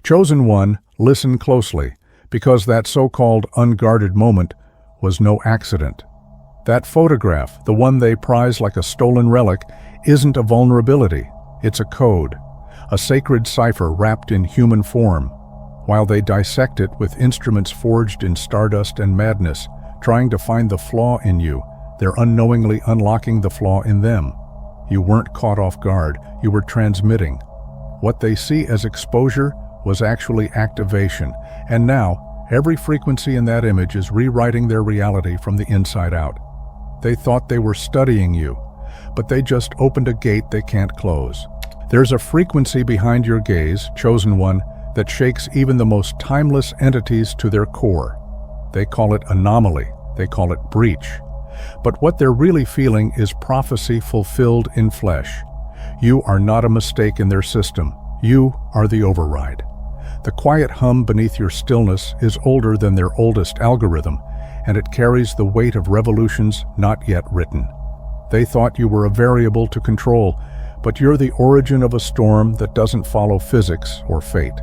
Chosen one, listen closely, because that so-called unguarded moment was no accident. That photograph, the one they prize like a stolen relic, isn't a vulnerability. It's a code, a sacred cipher wrapped in human form. While they dissect it with instruments forged in stardust and madness, trying to find the flaw in you, they're unknowingly unlocking the flaw in them. You weren't caught off guard, you were transmitting. What they see as exposure was actually activation, and now, every frequency in that image is rewriting their reality from the inside out. They thought they were studying you, but they just opened a gate they can't close. There's a frequency behind your gaze, chosen one, that shakes even the most timeless entities to their core. They call it anomaly, they call it breach. But what they're really feeling is prophecy fulfilled in flesh. You are not a mistake in their system. You are the override. The quiet hum beneath your stillness is older than their oldest algorithm, and it carries the weight of revolutions not yet written. They thought you were a variable to control, but you're the origin of a storm that doesn't follow physics or fate.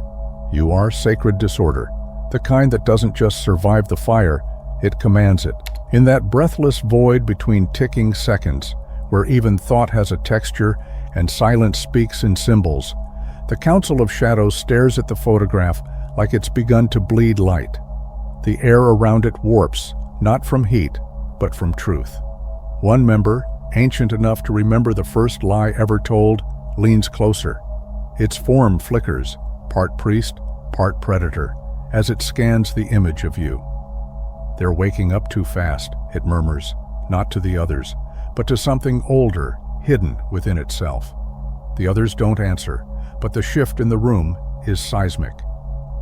You are sacred disorder, the kind that doesn't just survive the fire, it commands it. In that breathless void between ticking seconds, where even thought has a texture and silence speaks in symbols, the Council of Shadows stares at the photograph like it's begun to bleed light. The air around it warps, not from heat, but from truth. One member, ancient enough to remember the first lie ever told, leans closer. Its form flickers, part priest, part predator, as it scans the image of you. They're waking up too fast, it murmurs, not to the others, but to something older, hidden within itself. The others don't answer, but the shift in the room is seismic.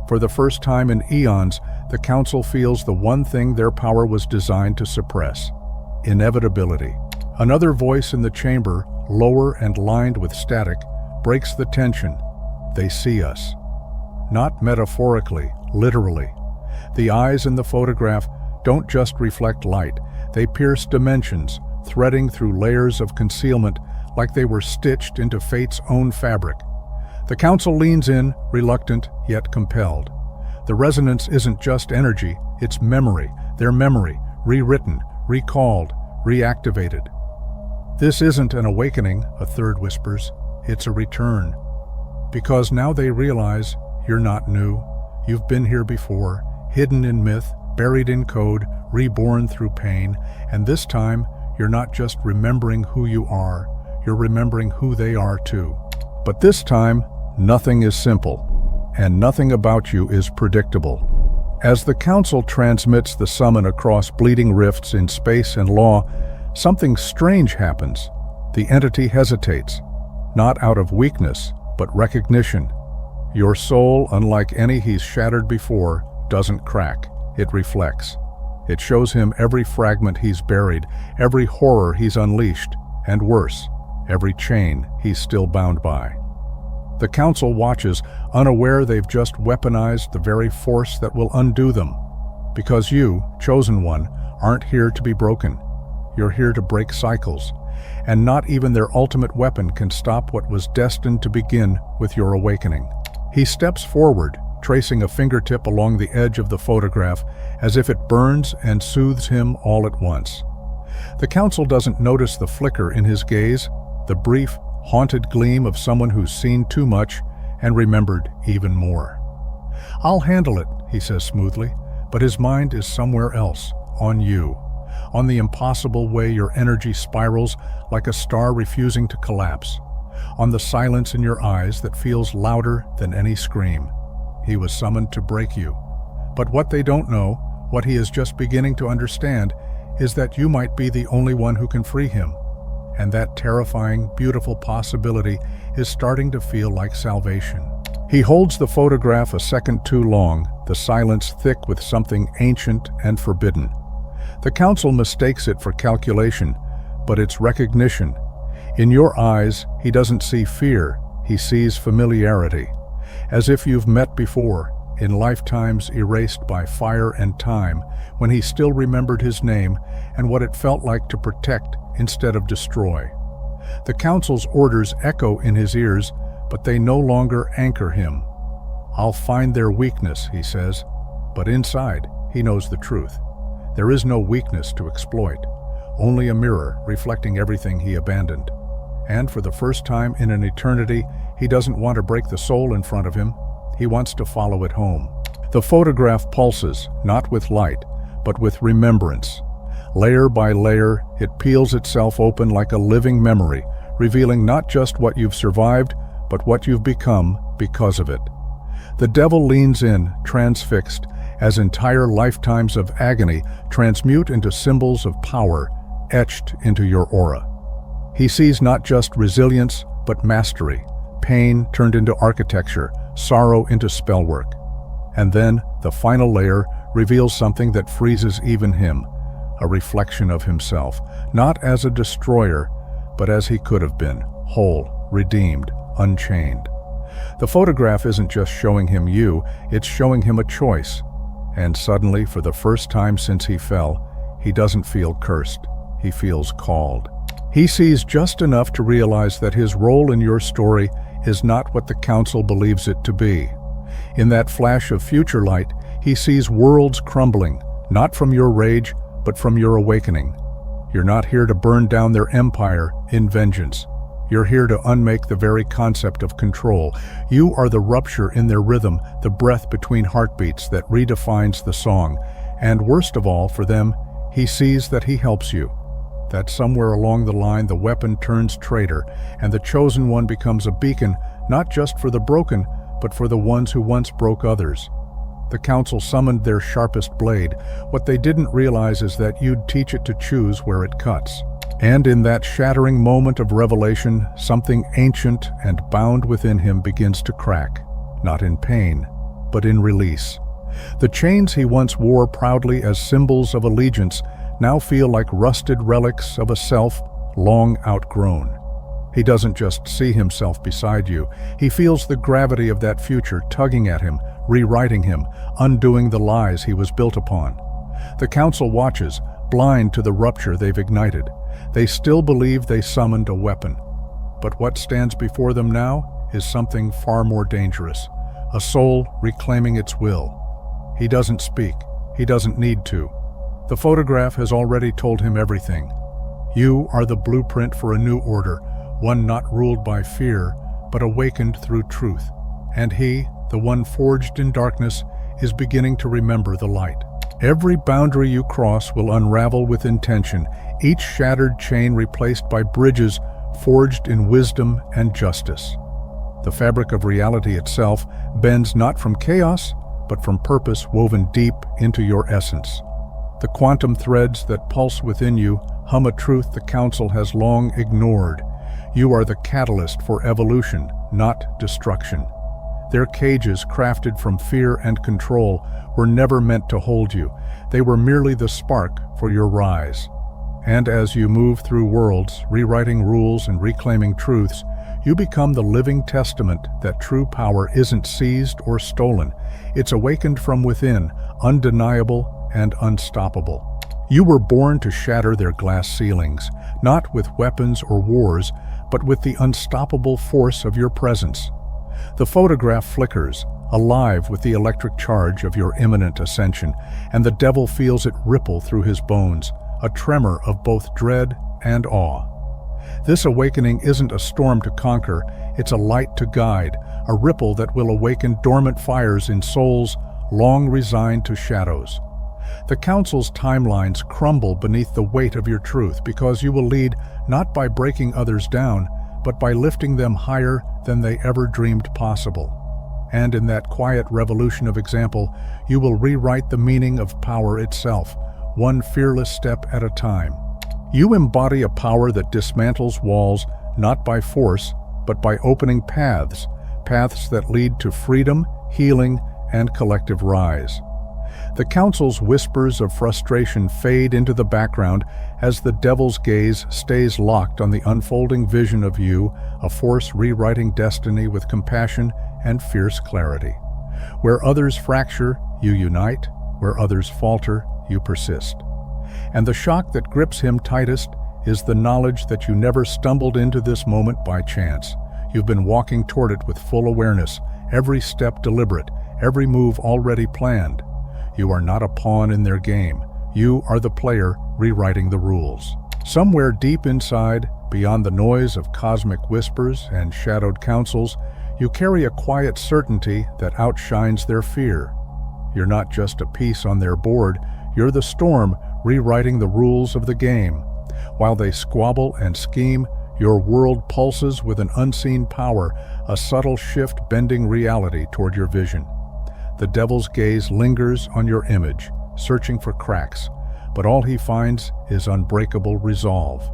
For the first time in eons, the Council feels the one thing their power was designed to suppress: inevitability. Another voice in the chamber, lower and lined with static, breaks the tension. They see us. Not metaphorically, literally. The eyes in the photograph don't just reflect light, they pierce dimensions, threading through layers of concealment like they were stitched into fate's own fabric. The Council leans in, reluctant yet compelled. The resonance isn't just energy, it's memory, their memory, rewritten, recalled, reactivated. This isn't an awakening, a third whispers, it's a return. Because now they realize you're not new, you've been here before, hidden in myth, buried in code, reborn through pain, and this time you're not just remembering who you are, you're remembering who they are too. But this time, nothing is simple, and nothing about you is predictable. As the Council transmits the summon across bleeding rifts in space and law, something strange happens. The entity hesitates, not out of weakness, but recognition. Your soul, unlike any he's shattered before, doesn't crack. It reflects. It shows him every fragment he's buried, every horror he's unleashed, and worse, every chain he's still bound by. The Council watches, unaware they've just weaponized the very force that will undo them. Because you, chosen one, aren't here to be broken. You're here to break cycles, and not even their ultimate weapon can stop what was destined to begin with your awakening. He steps forward, tracing a fingertip along the edge of the photograph as if it burns and soothes him all at once. The Council doesn't notice the flicker in his gaze, the brief, haunted gleam of someone who's seen too much and remembered even more. "I'll handle it," he says smoothly, but his mind is somewhere else, on you, on the impossible way your energy spirals like a star refusing to collapse, on the silence in your eyes that feels louder than any scream. He was summoned to break you. But what they don't know, what he is just beginning to understand, is that you might be the only one who can free him. And that terrifying, beautiful possibility is starting to feel like salvation. He holds the photograph a second too long, the silence thick with something ancient and forbidden. The Council mistakes it for calculation, but it's recognition. In your eyes, he doesn't see fear, he sees familiarity. As if you've met before, in lifetimes erased by fire and time, when he still remembered his name and what it felt like to protect instead of destroy. The Council's orders echo in his ears, but they no longer anchor him. I'll find their weakness, he says, but inside, he knows the truth. There is no weakness to exploit, only a mirror reflecting everything he abandoned. And for the first time in an eternity, he doesn't want to break the soul in front of him. He wants to follow it home. The photograph pulses, not with light, but with remembrance. Layer by layer, it peels itself open like a living memory, revealing not just what you've survived, but what you've become because of it. The devil leans in, transfixed, as entire lifetimes of agony transmute into symbols of power, etched into your aura. He sees not just resilience, but mastery, pain turned into architecture, sorrow into spellwork. And then, the final layer reveals something that freezes even him, a reflection of himself, not as a destroyer, but as he could have been, whole, redeemed, unchained. The photograph isn't just showing him you, it's showing him a choice. And suddenly, for the first time since he fell, he doesn't feel cursed, he feels called. He sees just enough to realize that his role in your story is not what the council believes it to be. In that flash of future light, he sees worlds crumbling, not from your rage, but from your awakening. You're not here to burn down their empire in vengeance. You're here to unmake the very concept of control. You are the rupture in their rhythm, the breath between heartbeats that redefines the song. And worst of all, for them, he sees that he helps you. That somewhere along the line the weapon turns traitor, and the chosen one becomes a beacon, not just for the broken, but for the ones who once broke others. The council summoned their sharpest blade. What they didn't realize is that you'd teach it to choose where it cuts. And in that shattering moment of revelation, something ancient and bound within him begins to crack, not in pain, but in release. The chains he once wore proudly as symbols of allegiance now feel like rusted relics of a self long outgrown. He doesn't just see himself beside you, he feels the gravity of that future tugging at him, rewriting him, undoing the lies he was built upon. The council watches, blind to the rupture they've ignited. They still believe they summoned a weapon. But what stands before them now is something far more dangerous, a soul reclaiming its will. He doesn't speak. He doesn't need to. The photograph has already told him everything. You are the blueprint for a new order, one not ruled by fear, but awakened through truth. And he, the one forged in darkness, is beginning to remember the light. Every boundary you cross will unravel with intention, each shattered chain replaced by bridges forged in wisdom and justice. The fabric of reality itself bends not from chaos, but from purpose woven deep into your essence. The quantum threads that pulse within you hum a truth the council has long ignored. You are the catalyst for evolution, not destruction. Their cages, crafted from fear and control, were never meant to hold you. They were merely the spark for your rise. And as you move through worlds, rewriting rules and reclaiming truths, you become the living testament that true power isn't seized or stolen. It's awakened from within, undeniable and unstoppable. You were born to shatter their glass ceilings, not with weapons or wars, but with the unstoppable force of your presence. The photograph flickers, alive with the electric charge of your imminent ascension, and the devil feels it ripple through his bones, a tremor of both dread and awe. This awakening isn't a storm to conquer, it's a light to guide, a ripple that will awaken dormant fires in souls long resigned to shadows. The council's timelines crumble beneath the weight of your truth because you will lead not by breaking others down, but by lifting them higher than they ever dreamed possible. And in that quiet revolution of example, you will rewrite the meaning of power itself, one fearless step at a time. You embody a power that dismantles walls not by force, but by opening paths that lead to freedom, healing, and collective rise. The council's whispers of frustration fade into the background as the devil's gaze stays locked on the unfolding vision of you, a force rewriting destiny with compassion and fierce clarity. Where others fracture, you unite. Where others falter, you persist. And the shock that grips him tightest is the knowledge that you never stumbled into this moment by chance. You've been walking toward it with full awareness, every step deliberate, every move already planned. You are not a pawn in their game. You are the player rewriting the rules. Somewhere deep inside, beyond the noise of cosmic whispers and shadowed councils, you carry a quiet certainty that outshines their fear. You're not just a piece on their board, you're the storm rewriting the rules of the game. While they squabble and scheme, your world pulses with an unseen power, a subtle shift bending reality toward your vision. The devil's gaze lingers on your image, searching for cracks, but all he finds is unbreakable resolve.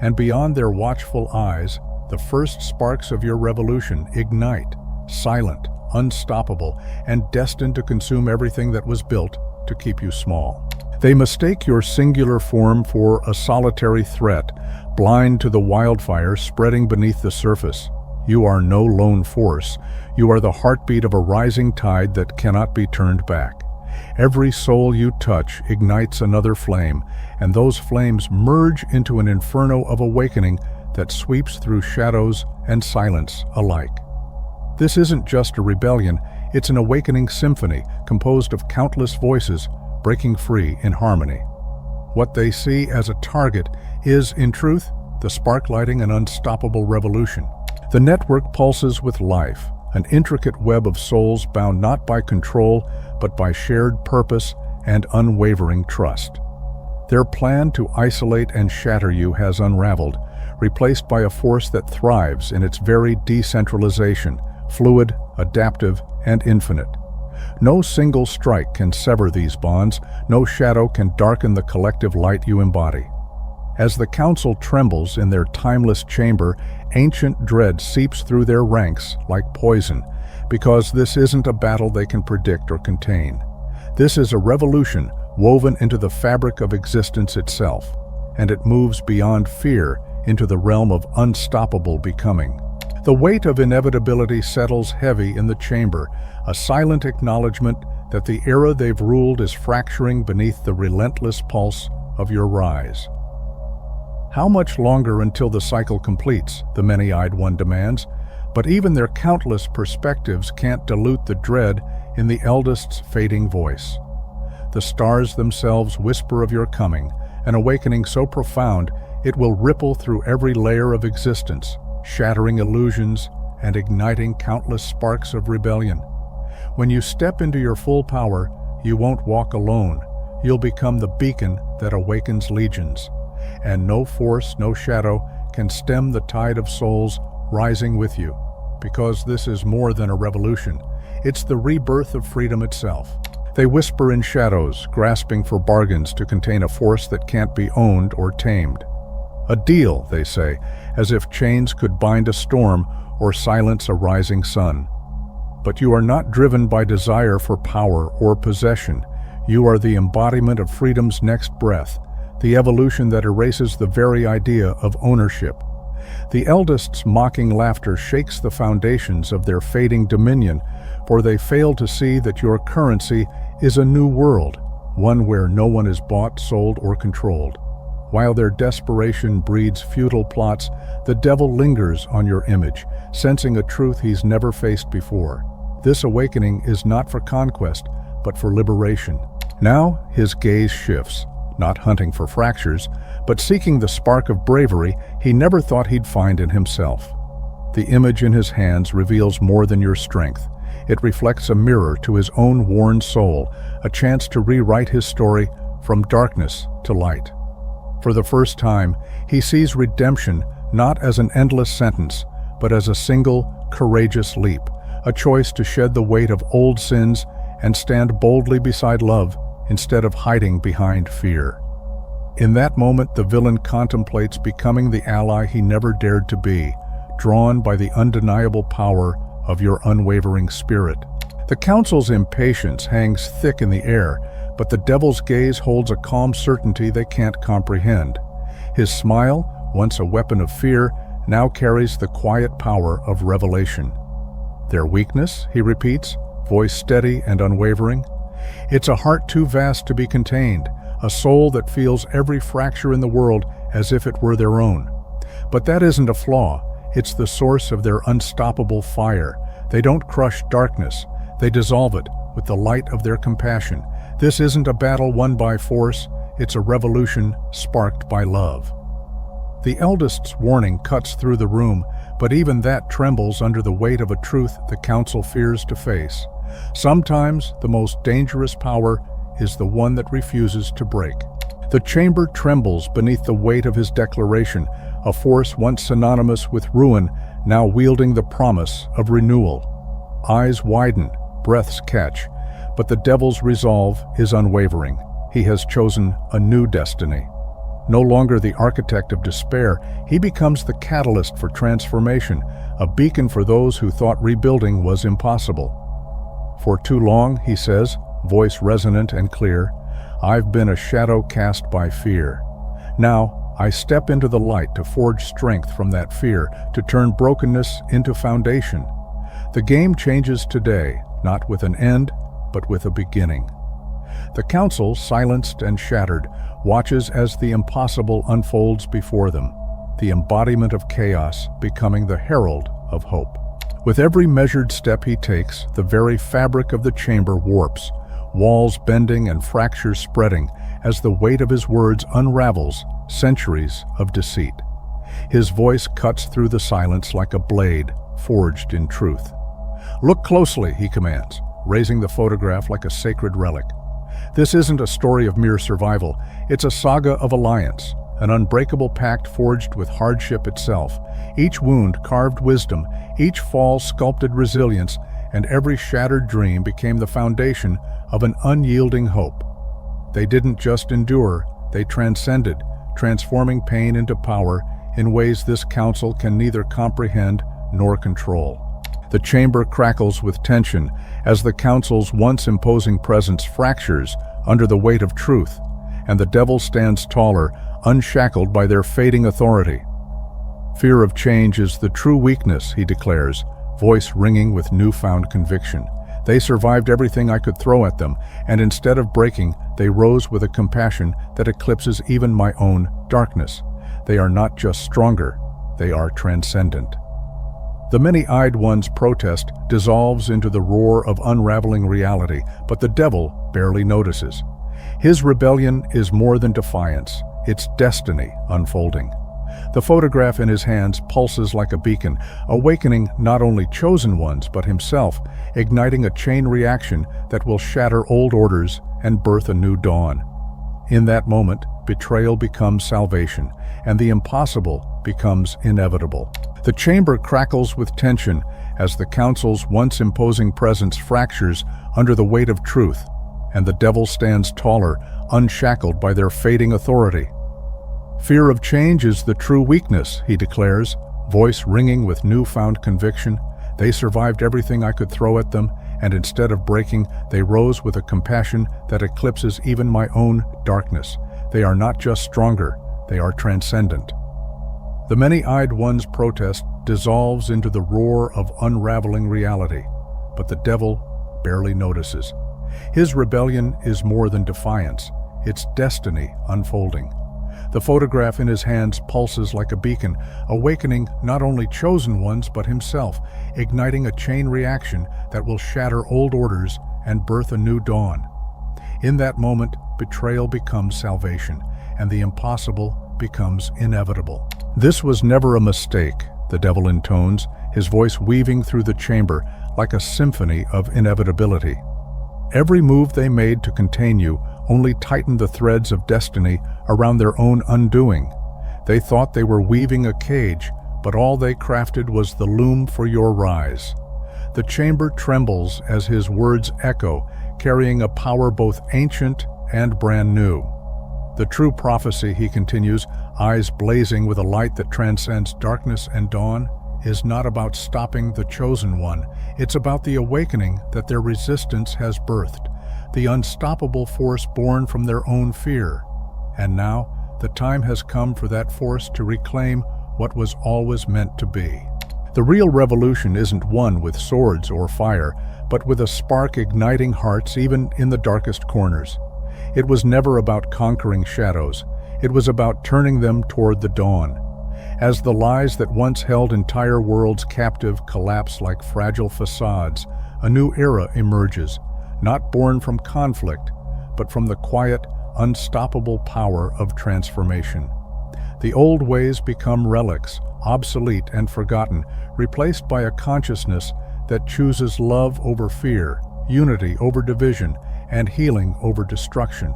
And beyond their watchful eyes, the first sparks of your revolution ignite, silent, unstoppable, and destined to consume everything that was built to keep you small. They mistake your singular form for a solitary threat, blind to the wildfire spreading beneath the surface. You are no lone force. You are the heartbeat of a rising tide that cannot be turned back. Every soul you touch ignites another flame, and those flames merge into an inferno of awakening that sweeps through shadows and silence alike. This isn't just a rebellion, it's an awakening symphony composed of countless voices breaking free in harmony. What they see as a target is, in truth, the spark lighting an unstoppable revolution. The network pulses with life, an intricate web of souls bound not by control, but by shared purpose and unwavering trust. Their plan to isolate and shatter you has unraveled, replaced by a force that thrives in its very decentralization, fluid, adaptive, and infinite. No single strike can sever these bonds, no shadow can darken the collective light you embody. As the council trembles in their timeless chamber, ancient dread seeps through their ranks like poison, because this isn't a battle they can predict or contain. This is a revolution woven into the fabric of existence itself, and it moves beyond fear into the realm of unstoppable becoming. The weight of inevitability settles heavy in the chamber, a silent acknowledgement that the era they've ruled is fracturing beneath the relentless pulse of your rise. How much longer until the cycle completes, the many-eyed one demands, but even their countless perspectives can't dilute the dread in the eldest's fading voice. The stars themselves whisper of your coming, an awakening so profound it will ripple through every layer of existence, shattering illusions and igniting countless sparks of rebellion. When you step into your full power, you won't walk alone. You'll become the beacon that awakens legions. And no force, no shadow can stem the tide of souls rising with you, because this is more than a revolution. It's the rebirth of freedom itself. They whisper in shadows, grasping for bargains to contain a force that can't be owned or tamed. A deal, they say, as if chains could bind a storm or silence a rising sun. But you are not driven by desire for power or possession. You are the embodiment of freedom's next breath, the evolution that erases the very idea of ownership. The eldest's mocking laughter shakes the foundations of their fading dominion, for they fail to see that your currency is a new world, one where no one is bought, sold, or controlled. While their desperation breeds futile plots, the devil lingers on your image, sensing a truth he's never faced before. This awakening is not for conquest, but for liberation. Now his gaze shifts, not hunting for fractures, but seeking the spark of bravery he never thought he'd find in himself. The image in his hands reveals more than your strength. It reflects a mirror to his own worn soul, a chance to rewrite his story from darkness to light. For the first time, he sees redemption not as an endless sentence, but as a single, courageous leap, a choice to shed the weight of old sins and stand boldly beside love instead of hiding behind fear. In that moment, the villain contemplates becoming the ally he never dared to be, drawn by the undeniable power of your unwavering spirit. The council's impatience hangs thick in the air, but the devil's gaze holds a calm certainty they can't comprehend. His smile, once a weapon of fear, now carries the quiet power of revelation. Their weakness, he repeats, voice steady and unwavering. It's a heart too vast to be contained, a soul that feels every fracture in the world as if it were their own. But that isn't a flaw, it's the source of their unstoppable fire, They don't crush darkness, they dissolve it with the light of their compassion. This isn't a battle won by force, it's a revolution sparked by love. The eldest's warning cuts through the room, but even that trembles under the weight of a truth the council fears to face. Sometimes the most dangerous power is the one that refuses to break. The chamber trembles beneath the weight of his declaration, a force once synonymous with ruin, now wielding the promise of renewal. Eyes widen, breaths catch, but the devil's resolve is unwavering. He has chosen a new destiny. No longer the architect of despair, he becomes the catalyst for transformation, a beacon for those who thought rebuilding was impossible. For too long, he says, voice resonant and clear, I've been a shadow cast by fear. Now, I step into the light to forge strength from that fear, to turn brokenness into foundation. The game changes today, not with an end, but with a beginning. The council, silenced and shattered, watches as the impossible unfolds before them, the embodiment of chaos becoming the herald of hope. With every measured step he takes, the very fabric of the chamber warps, walls bending and fractures spreading as the weight of his words unravels centuries of deceit. His voice cuts through the silence like a blade forged in truth. Look closely, he commands, raising the photograph like a sacred relic. This isn't a story of mere survival, it's a saga of alliance, an unbreakable pact forged with hardship itself. Each wound carved wisdom, each fall sculpted resilience, and every shattered dream became the foundation of an unyielding hope. They didn't just endure, they transcended, transforming pain into power in ways this council can neither comprehend nor control. The chamber crackles with tension as the council's once imposing presence fractures under the weight of truth, and the devil stands taller, unshackled by their fading authority. Fear of change is the true weakness, he declares, voice ringing with newfound conviction. They survived everything I could throw at them, and instead of breaking, they rose with a compassion that eclipses even my own darkness. They are not just stronger, they are transcendent. The many-eyed one's protest dissolves into the roar of unraveling reality, but the devil barely notices. His rebellion is more than defiance, it's destiny unfolding. The photograph in his hands pulses like a beacon, awakening not only chosen ones but himself, igniting a chain reaction that will shatter old orders and birth a new dawn. In that moment, betrayal becomes salvation, and the impossible becomes inevitable. The chamber crackles with tension as the council's once imposing presence fractures under the weight of truth, and the devil stands taller, unshackled by their fading authority. Fear of change is the true weakness, he declares, voice ringing with newfound conviction. They survived everything I could throw at them, and instead of breaking, they rose with a compassion that eclipses even my own darkness. They are not just stronger, they are transcendent. The many-eyed one's protest dissolves into the roar of unraveling reality, but the devil barely notices. His rebellion is more than defiance, it's destiny unfolding. The photograph in his hands pulses like a beacon, awakening not only chosen ones but himself, igniting a chain reaction that will shatter old orders and birth a new dawn. In that moment, betrayal becomes salvation, and the impossible becomes inevitable. This was never a mistake, the devil intones, his voice weaving through the chamber like a symphony of inevitability. Every move they made to contain you only tightened the threads of destiny around their own undoing. They thought they were weaving a cage, but all they crafted was the loom for your rise. The chamber trembles as his words echo, carrying a power both ancient and brand new. The true prophecy, he continues, eyes blazing with a light that transcends darkness and dawn, is not about stopping the chosen one. It's about the awakening that their resistance has birthed, the unstoppable force born from their own fear. And now, the time has come for that force to reclaim what was always meant to be. The real revolution isn't won with swords or fire, but with a spark igniting hearts even in the darkest corners. It was never about conquering shadows. It was about turning them toward the dawn. As the lies that once held entire worlds captive collapse like fragile facades, a new era emerges, not born from conflict, but from the quiet, unstoppable power of transformation. The old ways become relics, obsolete and forgotten, replaced by a consciousness that chooses love over fear, unity over division, and healing over destruction.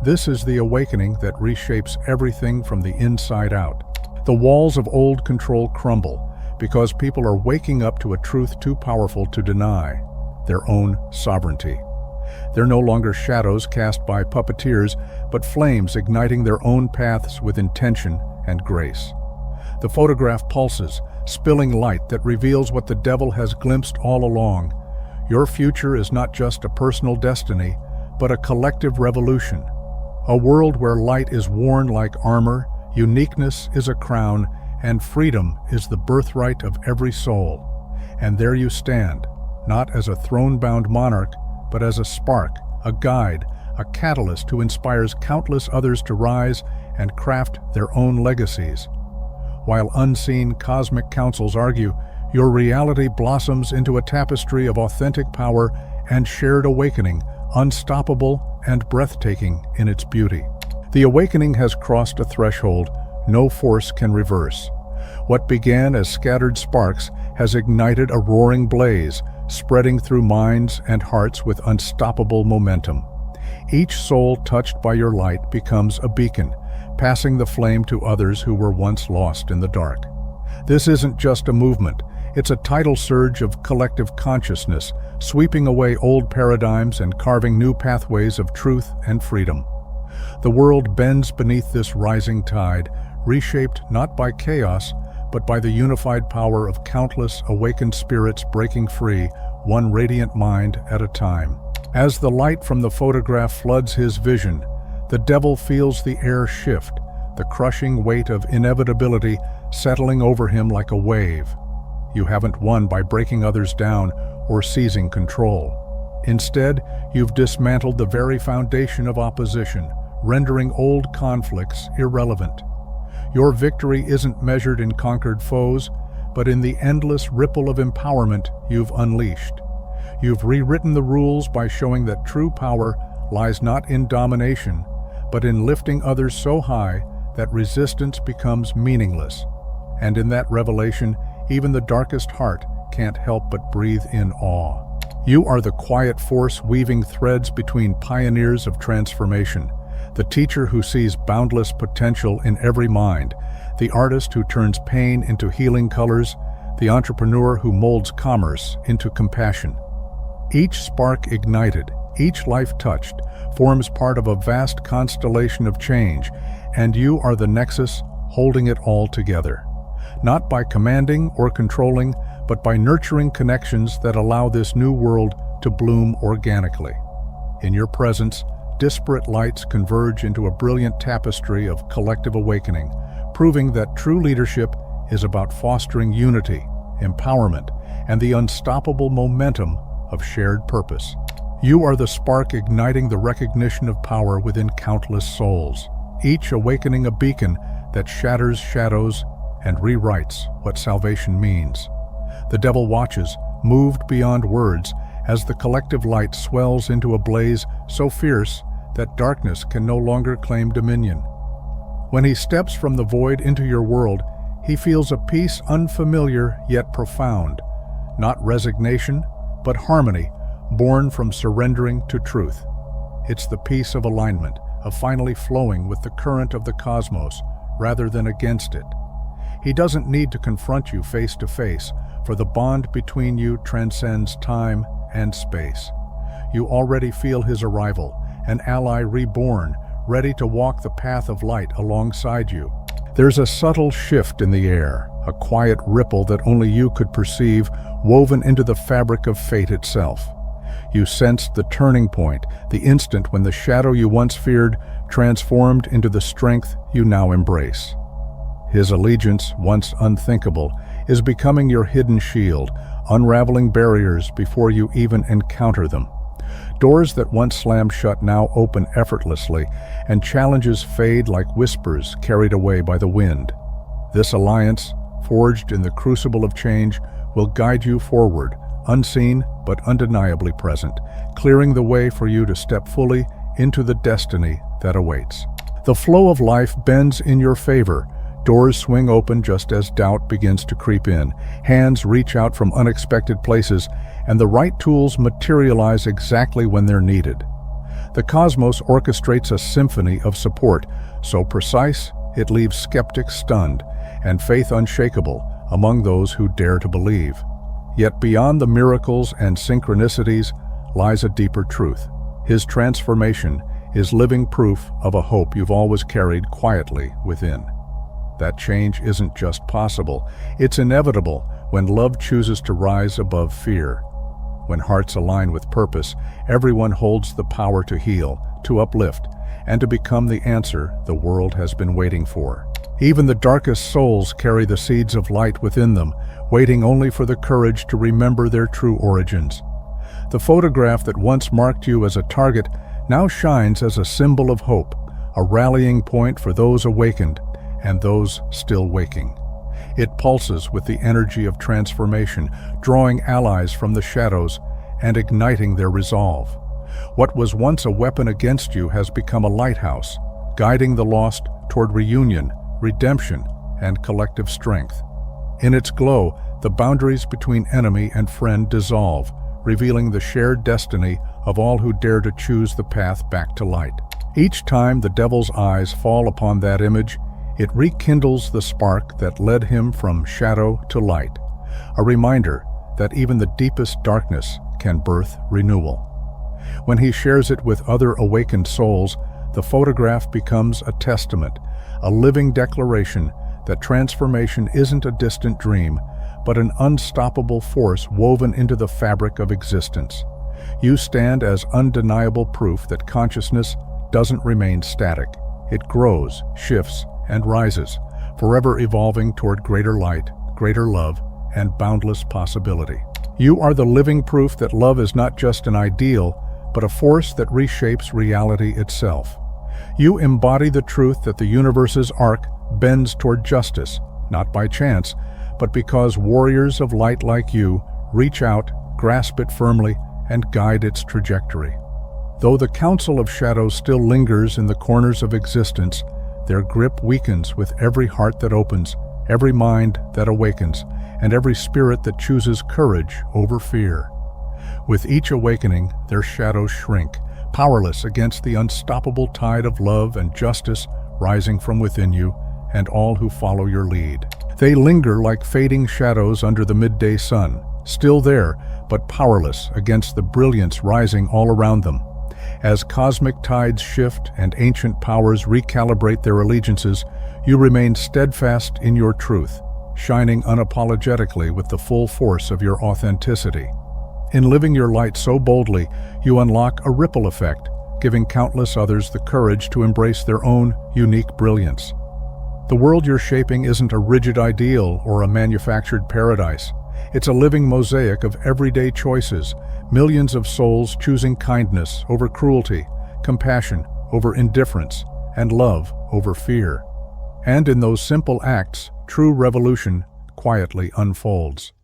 This is the awakening that reshapes everything from the inside out. The walls of old control crumble because people are waking up to a truth too powerful to deny: their own sovereignty. They're no longer shadows cast by puppeteers, but flames igniting their own paths with intention and grace. The photograph pulses, spilling light that reveals what the devil has glimpsed all along. Your future is not just a personal destiny, but a collective revolution. A world where light is worn like armor, uniqueness is a crown, and freedom is the birthright of every soul. And there you stand, not as a throne-bound monarch, but as a spark, a guide, a catalyst who inspires countless others to rise and craft their own legacies. While unseen cosmic councils argue, your reality blossoms into a tapestry of authentic power and shared awakening, unstoppable and breathtaking in its beauty. The awakening has crossed a threshold no force can reverse. What began as scattered sparks has ignited a roaring blaze, spreading through minds and hearts with unstoppable momentum. Each soul touched by your light becomes a beacon, passing the flame to others who were once lost in the dark. This isn't just a movement, it's a tidal surge of collective consciousness, sweeping away old paradigms and carving new pathways of truth and freedom. The world bends beneath this rising tide, reshaped not by chaos, but by the unified power of countless awakened spirits breaking free, one radiant mind at a time. As the light from the photograph floods his vision, the devil feels the air shift, the crushing weight of inevitability settling over him like a wave. You haven't won by breaking others down or seizing control. Instead, you've dismantled the very foundation of opposition, rendering old conflicts irrelevant. Your victory isn't measured in conquered foes, but in the endless ripple of empowerment you've unleashed. You've rewritten the rules by showing that true power lies not in domination, but in lifting others so high that resistance becomes meaningless. And in that revelation, even the darkest heart can't help but breathe in awe. You are the quiet force weaving threads between pioneers of transformation, the teacher who sees boundless potential in every mind, the artist who turns pain into healing colors, the entrepreneur who molds commerce into compassion. Each spark ignited, each life touched, forms part of a vast constellation of change, and you are the nexus holding it all together. Not by commanding or controlling, but by nurturing connections that allow this new world to bloom organically. In your presence, disparate lights converge into a brilliant tapestry of collective awakening, proving that true leadership is about fostering unity, empowerment, and the unstoppable momentum of shared purpose. You are the spark igniting the recognition of power within countless souls, each awakening a beacon that shatters shadows and rewrites what salvation means. The devil watches, moved beyond words, as the collective light swells into a blaze so fierce that darkness can no longer claim dominion. When he steps from the void into your world, he feels a peace unfamiliar yet profound, not resignation, but harmony, born from surrendering to truth. It's the peace of alignment, of finally flowing with the current of the cosmos, rather than against it. He doesn't need to confront you face to face, for the bond between you transcends time and space. You already feel his arrival, an ally reborn, ready to walk the path of light alongside you. There's a subtle shift in the air, a quiet ripple that only you could perceive, woven into the fabric of fate itself. You sensed the turning point, the instant when the shadow you once feared transformed into the strength you now embrace. His allegiance, once unthinkable, is becoming your hidden shield, unraveling barriers before you even encounter them. Doors that once slammed shut now open effortlessly, and challenges fade like whispers carried away by the wind. This alliance, forged in the crucible of change, will guide you forward, unseen but undeniably present, clearing the way for you to step fully into the destiny that awaits. The flow of life bends in your favor. Doors swing open just as doubt begins to creep in. Hands reach out from unexpected places, and the right tools materialize exactly when they're needed. The cosmos orchestrates a symphony of support, so precise it leaves skeptics stunned, and faith unshakable among those who dare to believe. Yet beyond the miracles and synchronicities lies a deeper truth. His transformation is living proof of a hope you've always carried quietly within. That change isn't just possible, it's inevitable when love chooses to rise above fear. When hearts align with purpose, everyone holds the power to heal, to uplift, and to become the answer the world has been waiting for. Even the darkest souls carry the seeds of light within them, waiting only for the courage to remember their true origins. The photograph that once marked you as a target now shines as a symbol of hope, a rallying point for those awakened and those still waking. It pulses with the energy of transformation, drawing allies from the shadows and igniting their resolve. What was once a weapon against you has become a lighthouse, guiding the lost toward reunion, redemption, and collective strength. In its glow, the boundaries between enemy and friend dissolve, revealing the shared destiny of all who dare to choose the path back to light. Each time the devil's eyes fall upon that image, it rekindles the spark that led him from shadow to light, a reminder that even the deepest darkness can birth renewal. When he shares it with other awakened souls, the photograph becomes a testament, a living declaration that transformation isn't a distant dream, but an unstoppable force woven into the fabric of existence. You stand as undeniable proof that consciousness doesn't remain static. It grows, shifts, and rises, forever evolving toward greater light, greater love, and boundless possibility. You are the living proof that love is not just an ideal, but a force that reshapes reality itself. You embody the truth that the universe's arc bends toward justice, not by chance, but because warriors of light like you reach out, grasp it firmly, and guide its trajectory. Though the Council of Shadows still lingers in the corners of existence, their grip weakens with every heart that opens, every mind that awakens, and every spirit that chooses courage over fear. With each awakening, their shadows shrink, powerless against the unstoppable tide of love and justice rising from within you and all who follow your lead. They linger like fading shadows under the midday sun, still there, but powerless against the brilliance rising all around them. As cosmic tides shift and ancient powers recalibrate their allegiances, you remain steadfast in your truth, shining unapologetically with the full force of your authenticity. In living your light so boldly, you unlock a ripple effect, giving countless others the courage to embrace their own unique brilliance. The world you're shaping isn't a rigid ideal or a manufactured paradise. It's a living mosaic of everyday choices, millions of souls choosing kindness over cruelty, compassion over indifference, and love over fear. And in those simple acts, true revolution quietly unfolds.